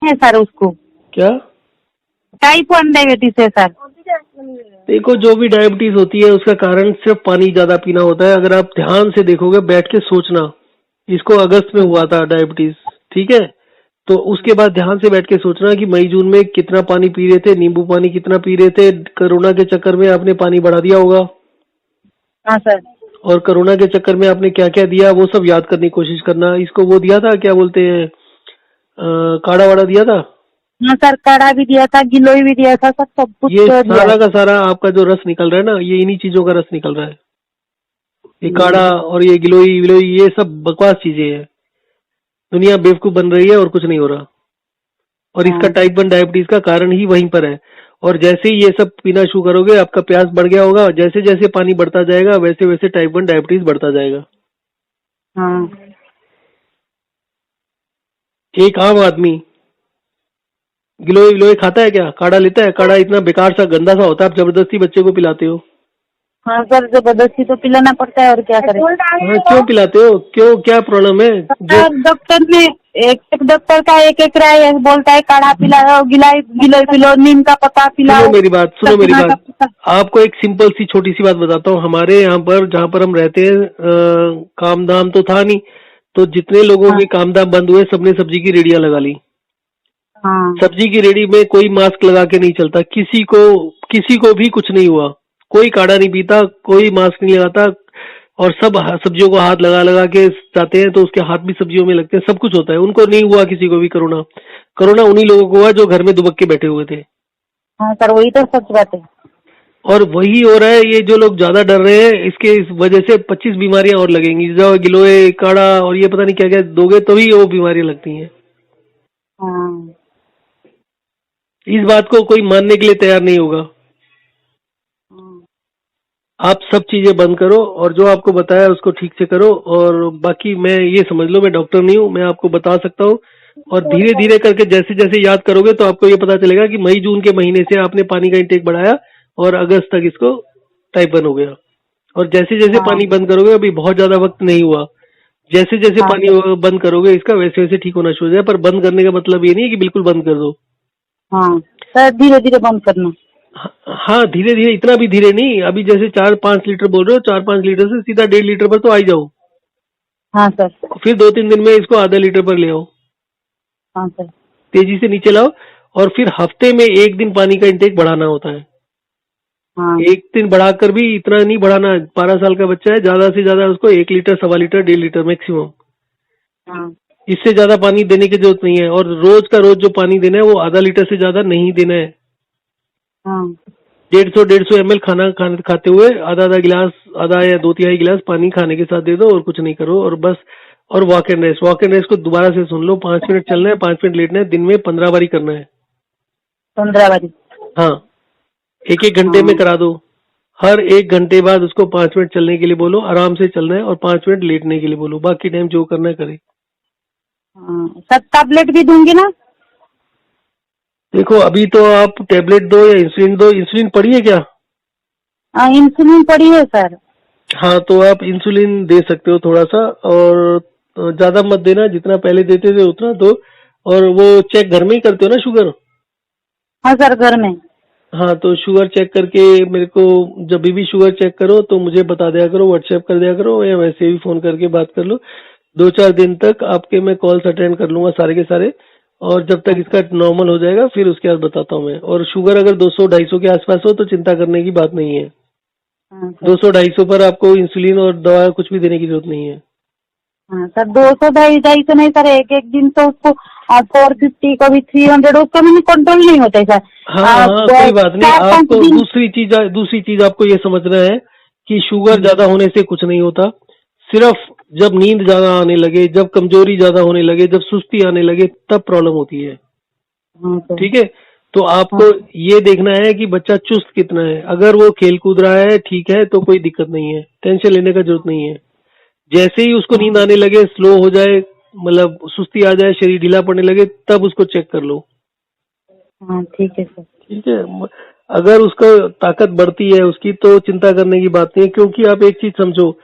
है सर उसको। क्या? टाइप 1 डायबिटीज है सर। देखो, जो भी डायबिटीज होती है उसका कारण सिर्फ पानी ज्यादा पीना होता है। अगर आप ध्यान से देखोगे, बैठ के सोचना, इसको अगस्त में हुआ था डायबिटीज, ठीक है? तो उसके बाद ध्यान से बैठ के सोचना कि मई जून में कितना पानी पी रहे थे, नींबू पानी कितना पी रहे थे। कोरोना के चक्कर में आपने पानी बढ़ा दिया होगा। हाँ सर। और कोरोना के चक्कर में आपने क्या क्या दिया वो सब याद करने की कोशिश करना। इसको वो दिया था, क्या बोलते हैं, काढ़ा वाड़ा दिया था। हाँ सर, काढ़ा भी दिया था, गिलोय भी दिया था सर, सब कुछ ये दिया सारा है। का सारा आपका जो रस निकल रहा है ना, ये इन्हीं चीजों का रस निकल रहा है। ये काढ़ा और ये गिलोई विलोई, ये सब बकवास चीजें हैं। दुनिया बेवकूफ बन रही है और कुछ नहीं हो रहा। और इसका टाइप 1 डायबिटीज का कारण ही वहीं पर है। और जैसे ही ये सब पीना शुरू करोगे, आपका प्यास बढ़ गया होगा। जैसे जैसे पानी बढ़ता जाएगा, वैसे वैसे टाइप 1 डायबिटीज बढ़ता जाएगा। हाँ। एक आम आदमी गिलोय विलोय खाता है क्या? काढ़ा लेता है? काढ़ा इतना बेकार सा गंदा सा होता है, आप जबरदस्ती बच्चे को पिलाते हो। हाँ सर, जबरदस्ती तो पिलाना पड़ता है, और क्या करें। हाँ, क्यों पिलाते हो? क्यों, क्या प्रॉब्लम है? जो डॉक्टर ने एक डॉक्टर का एक राय बोलता है, काढ़ा पिलाओ, गिलोय पिलो, नीम का पत्ता पिलाओ। सुनो मेरी बात, सुनो मेरी सजना का बात। पत्ता। आपको एक सिंपल सी छोटी सी बात बताता हूँ। हमारे यहाँ पर, जहाँ पर हम रहते हैं, काम धाम तो था नहीं, तो जितने लोगों के काम धाम बंद हुए, सबने सब्जी की रेडियां लगा ली। हाँ। सब्जी की रेडी में कोई मास्क लगा के नहीं चलता। किसी को भी कुछ नहीं हुआ। कोई काढ़ा नहीं पीता, कोई मास्क नहीं लगाता, और सब सब्जियों को हाथ लगा लगा के जाते हैं, तो उसके हाथ भी सब्जियों में लगते हैं। सब कुछ होता है, उनको नहीं हुआ किसी को भी कोरोना। कोरोना उन्हीं लोगों को हुआ जो घर में दुबक के बैठे हुए थे। हाँ सर, वही तो सच बात है। और वही हो रहा है। ये जो लोग ज्यादा डर रहे हैं, इसके इस वजह से 25 बीमारियां और लगेंगी। जो गिलोय, काढ़ा और ये पता नहीं क्या क्या दोगे, तभी वो बीमारियां लगती हैं। हाँ। इस बात को कोई मानने के लिए तैयार नहीं होगा। आप सब चीजें बंद करो, और जो आपको बताया उसको ठीक से करो। और बाकी मैं ये समझ लो, मैं डॉक्टर नहीं हूँ, मैं आपको बता सकता हूँ। और धीरे धीरे करके जैसे जैसे याद करोगे, तो आपको ये पता चलेगा कि मई जून के महीने से आपने पानी का इंटेक बढ़ाया, और अगस्त तक इसको टाइप 1 हो गया। और जैसे जैसे पानी बंद करोगे, अभी बहुत ज्यादा वक्त नहीं हुआ, जैसे जैसे पानी बंद करोगे इसका, वैसे वैसे ठीक होना शुरू हो जाए। पर बंद करने का मतलब ये नहीं है कि बिल्कुल बंद कर दो। हाँ सर, धीरे धीरे बंद करना। हाँ, धीरे धीरे, इतना भी धीरे नहीं। अभी जैसे 4-5 लीटर बोल रहे हो, 4-5 लीटर से सीधा 1.5 लीटर पर तो आ ही जाओ। हाँ सर। फिर 2-3 दिन में इसको आधा लीटर पर ले आओ। हाँ सर। तेजी से नीचे लाओ। और फिर हफ्ते में 1 दिन पानी का इंटेक बढ़ाना होता है। हाँ। 1 दिन बढ़ाकर भी इतना नहीं बढ़ाना। 12 साल का बच्चा है, ज्यादा से ज्यादा उसको 1 लीटर, 1.25 लीटर, 1.5 लीटर मैक्सिमम। हाँ। इससे ज्यादा पानी देने की जरूरत नहीं है। और रोज का रोज जो पानी देना है, वो आधा लीटर से ज्यादा नहीं देना है। हाँ। 150 ml खाना खाते हुए आधा आधा गिलास, आधा या 2/3 गिलास पानी खाने के साथ दे दो, और कुछ नहीं करो। और बस, और वॉक एंड रेस्ट को दोबारा से सुन लो। 5 मिनट चलना है, 5 मिनट लेटना है, दिन में 15 बारी करना है। 15 बारी। हाँ, 1-1 घंटे में करा दो। हर 1 घंटे बाद उसको 5 मिनट चलने के लिए बोलो, आराम से चलना है, और 5 मिनट लेटने के लिए बोलो। बाकी टाइम जो करना है करे। हाँ सर, टैबलेट भी दूंगी ना? देखो, अभी तो आप टेबलेट दो या इंसुलिन दो। इंसुलिन पड़ी है क्या? हाँ, इंसुलिन पड़ी है सर। हाँ, तो आप इंसुलिन दे सकते हो थोड़ा सा, और ज्यादा मत देना, जितना पहले देते थे उतना दो। और वो चेक घर में ही करते हो ना, शुगर? हाँ सर, घर में। हाँ, तो शुगर चेक करके मेरे को, जब भी शुगर चेक करो तो मुझे बता दिया करो, व्हाट्सएप कर दिया करो, या वैसे भी फोन करके बात कर लो। 2-4 दिन तक आपके मैं कॉल्स अटेंड कर लूंगा सारे के सारे। और जब तक इसका नॉर्मल हो जाएगा, फिर उसके बाद बताता हूँ मैं। और शुगर अगर 200-250 के आसपास हो तो चिंता करने की बात नहीं है। हाँ सर। 200-250 पर आपको इंसुलिन और दवा कुछ भी देने की जरूरत नहीं है। हाँ सर, 200-250 नहीं सर, एक दिन तो उसको 450, कभी 300, उसका मैंने कंट्रोल नहीं होता है सर। हाँ हाँ, कोई बात नहीं। 4-5 आपको दिन। दूसरी चीज आपको ये समझना है कि शुगर ज्यादा होने से कुछ नहीं होता। सिर्फ जब नींद ज्यादा आने लगे, जब कमजोरी ज्यादा होने लगे, जब सुस्ती आने लगे, तब प्रॉब्लम होती है। हाँ सर। ठीक है? तो आपको ये देखना है कि बच्चा चुस्त कितना है। अगर वो खेल कूद रहा है, ठीक है, तो कोई दिक्कत नहीं है, टेंशन लेने का जरूरत नहीं है। जैसे ही उसको नींद आने लगे, स्लो हो जाए, मतलब सुस्ती आ जाए, शरीर ढीला पड़ने लगे, तब उसको चेक कर लो। हाँ ठीक है सर। ठीक है? अगर उसका ताकत बढ़ती है उसकी, तो चिंता करने की बात नहीं है। क्योंकि आप एक चीज समझो,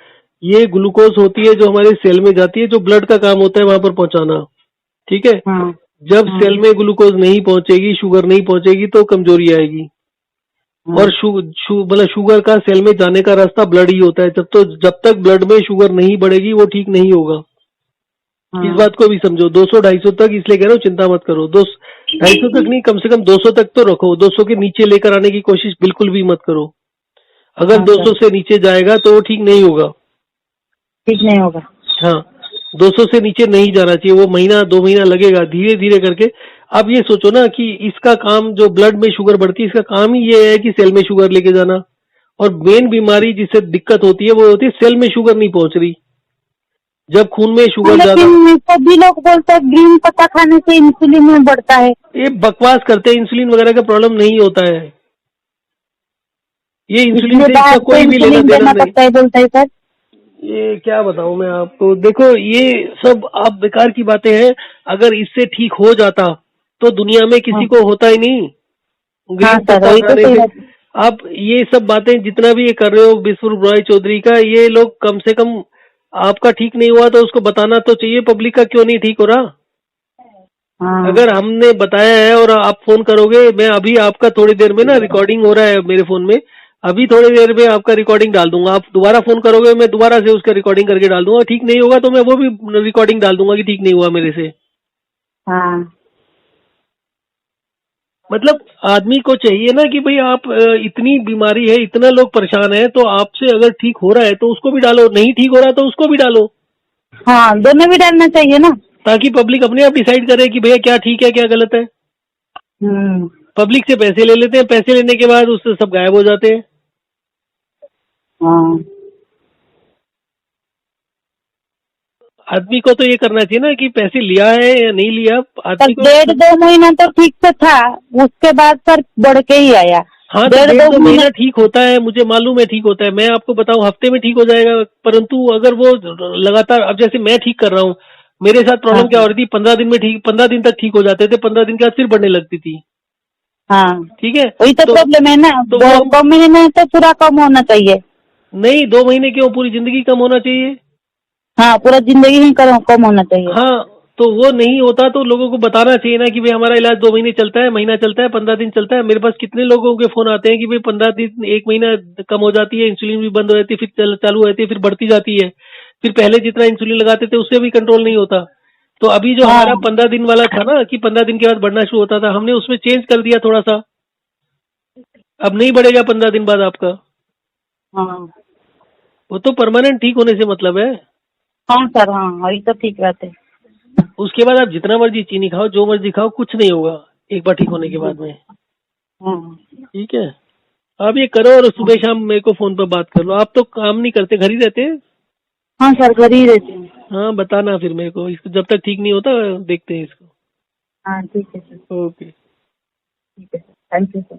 ये ग्लूकोज होती है जो हमारे सेल में जाती है, जो ब्लड का काम होता है वहां पर पहुंचाना। ठीक है? हाँ। जब सेल में ग्लूकोज नहीं पहुंचेगी, शुगर नहीं पहुंचेगी तो कमजोरी आएगी। और मतलब शुगर का सेल में जाने का रास्ता ब्लड ही होता है। जब तक ब्लड में शुगर नहीं बढ़ेगी वो ठीक नहीं होगा। इस बात को भी समझो। 200-250 तक इसलिए कह रहा हूँ, चिंता मत करो। 250 तक नहीं, कम से कम 200 तक तो रखो। 200 के नीचे लेकर आने की कोशिश बिल्कुल भी मत करो। अगर 200 से नीचे जाएगा तो वो ठीक नहीं होगा। ठीक नहीं होगा। हाँ, 200 से नीचे नहीं जाना चाहिए। वो महीना 2 महीना लगेगा, धीरे धीरे करके। आप ये सोचो ना कि इसका काम, जो ब्लड में शुगर बढ़ती है, इसका काम ही ये है कि सेल में शुगर लेके जाना। और मेन बीमारी जिससे दिक्कत होती है वो होती है सेल में शुगर नहीं पहुंच रही। जब खून में शुगर ज्यादा, लेकिन सभी लोग बोलते हैं ग्रीन पत्ता खाने से इंसुलिन में बढ़ता है। ये बकवास करते हैं। इंसुलिन वगैरह का प्रॉब्लम नहीं होता है। ये इंसुलिन से इसका कोई भी लेना देना नहीं। बोलता है सर। ये क्या बताऊं मैं आपको। देखो, ये सब आप बेकार की बातें हैं। अगर इससे ठीक हो जाता तो दुनिया में किसी को होता ही नहीं ग्रीन पत्ता खाने से। आप ये सब बातें जितना भी ये कर रहे हो विश्व रॉय चौधरी का, ये लोग कम से कम आपका ठीक नहीं हुआ तो उसको बताना तो चाहिए पब्लिक का क्यों नहीं ठीक हो रहा। अगर हमने बताया है और आप फोन करोगे, मैं अभी आपका थोड़ी देर में ना रिकॉर्डिंग हो रहा है मेरे फोन में, अभी थोड़ी देर में आपका रिकॉर्डिंग डाल दूंगा। आप दोबारा फोन करोगे, मैं दोबारा से उसका रिकॉर्डिंग करके डाल दूंगा। ठीक नहीं होगा तो मैं वो भी रिकॉर्डिंग डाल दूंगा कि ठीक नहीं हुआ मेरे से। मतलब आदमी को चाहिए ना कि भाई आप, इतनी बीमारी है, इतना लोग परेशान है, तो आपसे अगर ठीक हो रहा है तो उसको भी डालो, नहीं ठीक हो रहा तो उसको भी डालो। हाँ, दोनों भी डालना चाहिए ना, ताकि पब्लिक अपने आप डिसाइड करे कि भैया क्या ठीक है क्या गलत है। पब्लिक से पैसे ले लेते हैं, पैसे लेने के बाद उससे सब गायब हो जाते हैं। आदमी को तो ये करना चाहिए ना कि पैसे लिया है या नहीं लिया। आदमी को 1.5-2 महीना तो ठीक से था, उसके बाद सर बढ़ के ही आया। हाँ, तो 1.5-2 महीना ठीक होता है, मुझे मालूम है ठीक होता है। मैं आपको बताऊं हफ्ते में ठीक हो जाएगा। परंतु अगर वो लगातार, अब जैसे मैं ठीक कर रहा हूँ, मेरे साथ प्रॉब्लम क्या हो रही थी, 15 दिन में ठीक, 15 दिन तक ठीक हो जाते थे, 15 दिन के बाद फिर बढ़ने लगती थी। ठीक है, वही तो प्रॉब्लम है ना। तो 2 महीने तो पूरा कम होना चाहिए। नहीं, 2 महीने क्यों, पूरी जिंदगी कम होना चाहिए। हाँ, पूरा जिंदगी ही कम होना चाहिए। हाँ, तो वो नहीं होता तो लोगों को बताना चाहिए ना कि भाई हमारा इलाज 2 महीने चलता है, महीना चलता है, 15 दिन चलता है। मेरे पास कितने लोगों के फोन आते हैं कि भाई 15 दिन, 1 महीना कम हो जाती है, इंसुलिन भी बंद हो जाती है, फिर चालू हो जाती है, फिर बढ़ती जाती है, फिर पहले जितना इंसुलिन लगाते थे उससे भी कंट्रोल नहीं होता। तो अभी जो हमारा 15 दिन वाला था ना कि 15 दिन के बाद बढ़ना शुरू होता था, हमने उसमें चेंज कर दिया थोड़ा सा। अब नहीं बढ़ेगा 15 दिन बाद आपका। वो तो परमानेंट ठीक होने से मतलब है। हाँ सर, हाँ, वही तो ठीक बात है। उसके बाद आप जितना मर्जी चीनी खाओ, जो मर्जी खाओ, कुछ नहीं होगा एक बार ठीक होने के बाद में। ठीक है, आप ये करो और सुबह शाम मेरे को फोन पर बात कर लो। आप तो काम नहीं करते, घर ही रहते हैं। हाँ सर, घर ही रहते हैं। हाँ, बताना फिर मेरे को इसको, जब तक ठीक नहीं होता देखते हैं इसको। हाँ ठीक है सर। ओके, ठीक है सर, थैंक यू सर।